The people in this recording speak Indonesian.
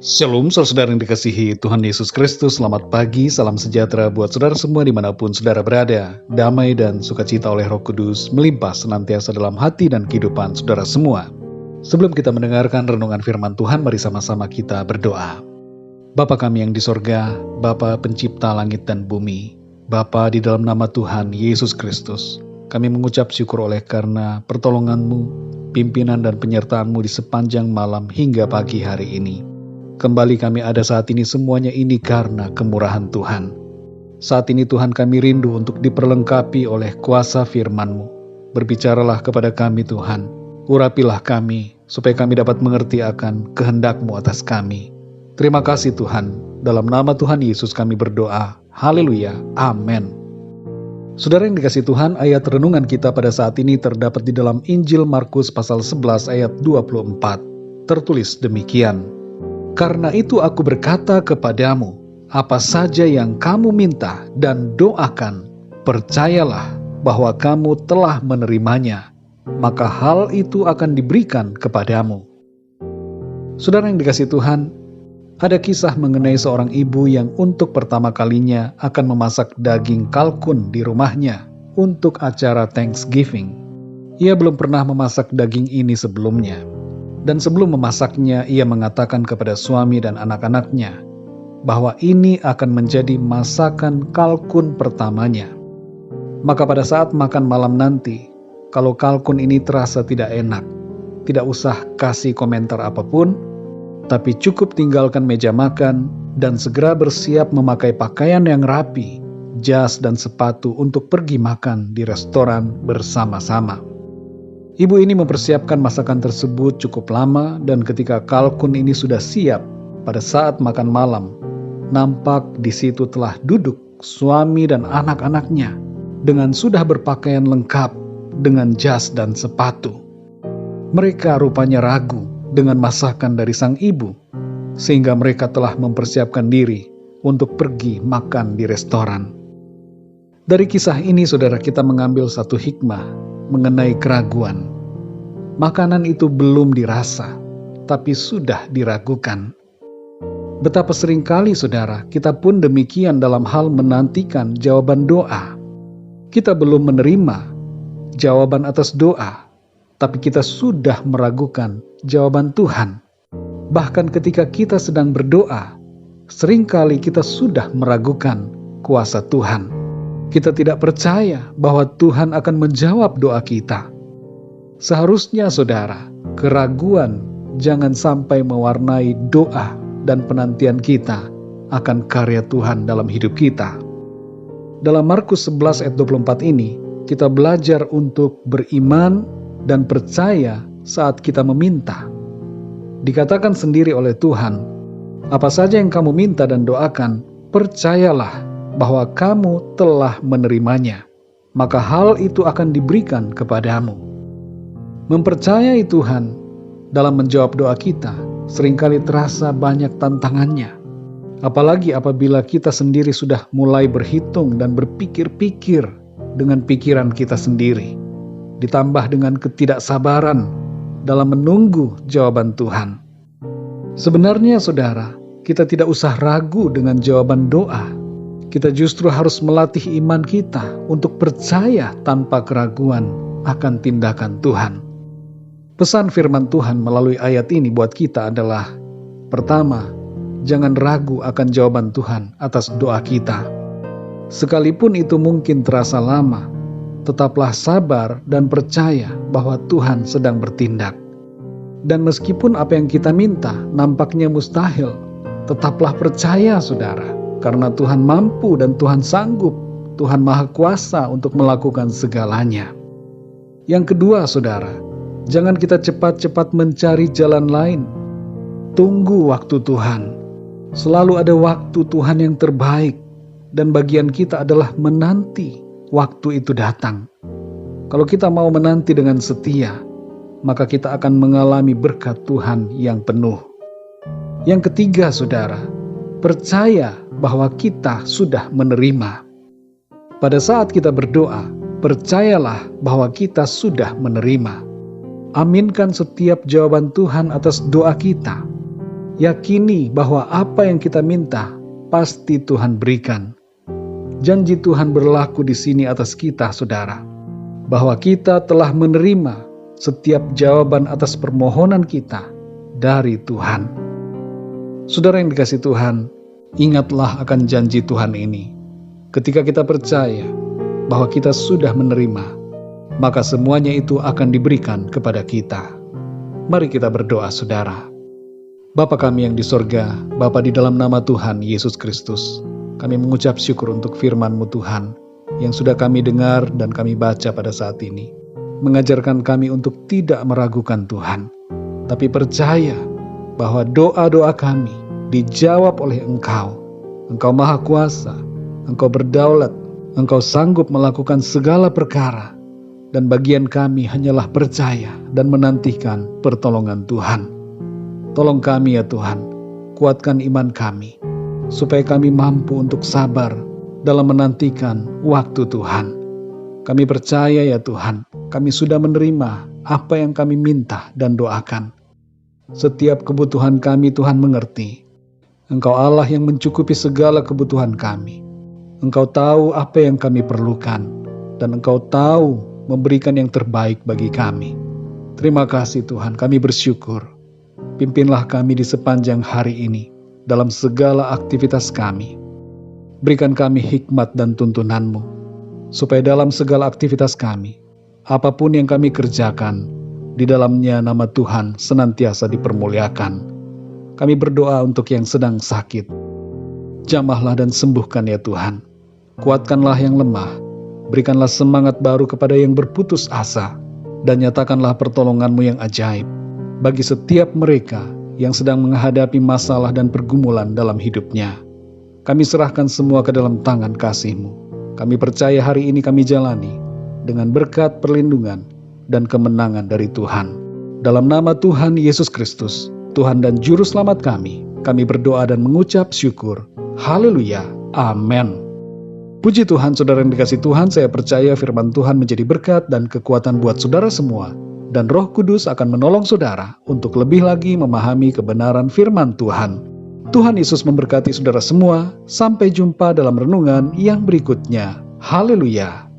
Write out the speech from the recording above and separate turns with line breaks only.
Shalom, saudara yang dikasihi Tuhan Yesus Kristus. Selamat pagi, salam sejahtera buat saudara semua dimanapun saudara berada. Damai dan sukacita oleh Roh Kudus melimpah senantiasa dalam hati dan kehidupan saudara semua. Sebelum kita mendengarkan renungan firman Tuhan, mari sama-sama kita berdoa. Bapa kami yang di sorga, Bapa pencipta langit dan bumi, Bapa di dalam nama Tuhan Yesus Kristus, kami mengucap syukur oleh karena pertolongan-Mu, pimpinan dan penyertaan-Mu di sepanjang malam hingga pagi hari ini. Kembali kami ada saat ini semuanya ini karena kemurahan Tuhan. Saat ini Tuhan kami rindu untuk diperlengkapi oleh kuasa firman-Mu. Berbicaralah kepada kami Tuhan, urapilah kami supaya kami dapat mengerti akan kehendak-Mu atas kami. Terima kasih Tuhan, dalam nama Tuhan Yesus kami berdoa. Haleluya, amin. Saudara yang dikasihi Tuhan, ayat renungan kita pada saat ini terdapat di dalam Injil Markus pasal 11 ayat 24. Tertulis demikian. Karena itu aku berkata kepadamu, apa saja yang kamu minta dan doakan, percayalah bahwa kamu telah menerimanya, maka hal itu akan diberikan kepadamu. Saudara yang dikasihi Tuhan, ada kisah mengenai seorang ibu yang untuk pertama kalinya akan memasak daging kalkun di rumahnya untuk acara Thanksgiving. Ia belum pernah memasak daging ini sebelumnya. Dan sebelum memasaknya, ia mengatakan kepada suami dan anak-anaknya bahwa ini akan menjadi masakan kalkun pertamanya. Maka pada saat makan malam nanti, kalau kalkun ini terasa tidak enak, tidak usah kasih komentar apapun, tapi cukup tinggalkan meja makan dan segera bersiap memakai pakaian yang rapi, jas dan sepatu untuk pergi makan di restoran bersama-sama. Ibu ini mempersiapkan masakan tersebut cukup lama dan ketika kalkun ini sudah siap, pada saat makan malam, nampak di situ telah duduk suami dan anak-anaknya dengan sudah berpakaian lengkap dengan jas dan sepatu. Mereka rupanya ragu dengan masakan dari sang ibu, sehingga mereka telah mempersiapkan diri untuk pergi makan di restoran. Dari kisah ini, saudara, kita mengambil satu hikmah mengenai keraguan. Makanan itu belum dirasa, tapi sudah diragukan. Betapa seringkali, saudara, kita pun demikian dalam hal menantikan jawaban doa. Kita belum menerima jawaban atas doa, tapi kita sudah meragukan jawaban Tuhan. Bahkan ketika kita sedang berdoa, seringkali kita sudah meragukan kuasa Tuhan. Kita tidak percaya bahwa Tuhan akan menjawab doa kita. Seharusnya, saudara, keraguan jangan sampai mewarnai doa dan penantian kita akan karya Tuhan dalam hidup kita. Dalam Markus 11 ayat 24 ini, kita belajar untuk beriman dan percaya saat kita meminta. Dikatakan sendiri oleh Tuhan, apa saja yang kamu minta dan doakan, percayalah bahwa kamu telah menerimanya, maka hal itu akan diberikan kepadamu. Mempercayai Tuhan dalam menjawab doa kita seringkali terasa banyak tantangannya. Apalagi apabila kita sendiri sudah mulai berhitung dan berpikir-pikir dengan pikiran kita sendiri, ditambah dengan ketidaksabaran dalam menunggu jawaban Tuhan. Sebenarnya, saudara, kita tidak usah ragu dengan jawaban doa. Kita justru harus melatih iman kita untuk percaya tanpa keraguan akan tindakan Tuhan. Pesan firman Tuhan melalui ayat ini buat kita adalah, pertama, jangan ragu akan jawaban Tuhan atas doa kita. Sekalipun itu mungkin terasa lama, tetaplah sabar dan percaya bahwa Tuhan sedang bertindak. Dan meskipun apa yang kita minta nampaknya mustahil, tetaplah percaya, saudara. Karena Tuhan mampu dan Tuhan sanggup, Tuhan Maha Kuasa untuk melakukan segalanya. Yang kedua, saudara, jangan kita cepat-cepat mencari jalan lain. Tunggu waktu Tuhan. Selalu ada waktu Tuhan yang terbaik, dan bagian kita adalah menanti waktu itu datang. Kalau kita mau menanti dengan setia, maka kita akan mengalami berkat Tuhan yang penuh. Yang ketiga, saudara, percaya bahwa kita sudah menerima. Pada saat kita berdoa, percayalah bahwa kita sudah menerima. Aminkan setiap jawaban Tuhan atas doa kita. Yakini bahwa apa yang kita minta pasti Tuhan berikan. Janji Tuhan berlaku di sini atas kita, saudara, bahwa kita telah menerima setiap jawaban atas permohonan kita dari Tuhan. Saudara yang dikasihi Tuhan, ingatlah akan janji Tuhan ini. Ketika kita percaya bahwa kita sudah menerima, maka semuanya itu akan diberikan kepada kita. Mari kita berdoa, saudara. Bapa kami yang di sorga, Bapa di dalam nama Tuhan Yesus Kristus, kami mengucap syukur untuk firman-Mu Tuhan, yang sudah kami dengar dan kami baca pada saat ini. Mengajarkan kami untuk tidak meragukan Tuhan, tapi percaya bahwa doa-doa kami dijawab oleh Engkau. Engkau Maha Kuasa, Engkau berdaulat, Engkau sanggup melakukan segala perkara, dan bagian kami hanyalah percaya dan menantikan pertolongan Tuhan. Tolong kami ya Tuhan, kuatkan iman kami, supaya kami mampu untuk sabar dalam menantikan waktu Tuhan. Kami percaya ya Tuhan, kami sudah menerima apa yang kami minta dan doakan. Setiap kebutuhan kami Tuhan mengerti. Engkau Allah yang mencukupi segala kebutuhan kami. Engkau tahu apa yang kami perlukan, dan Engkau tahu memberikan yang terbaik bagi kami. Terima kasih Tuhan, kami bersyukur. Pimpinlah kami di sepanjang hari ini, dalam segala aktivitas kami. Berikan kami hikmat dan tuntunan-Mu, supaya dalam segala aktivitas kami, apapun yang kami kerjakan, di dalamnya nama Tuhan senantiasa dipermuliakan. Kami berdoa untuk yang sedang sakit. Jamahlah dan sembuhkan ya Tuhan. Kuatkanlah yang lemah, berikanlah semangat baru kepada yang berputus asa, dan nyatakanlah pertolongan-Mu yang ajaib bagi setiap mereka yang sedang menghadapi masalah dan pergumulan dalam hidupnya. Kami serahkan semua ke dalam tangan kasih-Mu. Kami percaya hari ini kami jalani dengan berkat perlindungan dan kemenangan dari Tuhan. Dalam nama Tuhan Yesus Kristus, Tuhan dan Juru Selamat kami berdoa dan mengucap syukur. Haleluya. Amin. Puji Tuhan, saudara yang dikasihi Tuhan, saya percaya firman Tuhan menjadi berkat dan kekuatan buat saudara semua. Dan Roh Kudus akan menolong saudara untuk lebih lagi memahami kebenaran firman Tuhan. Tuhan Yesus memberkati saudara semua. Sampai jumpa dalam renungan yang berikutnya. Haleluya.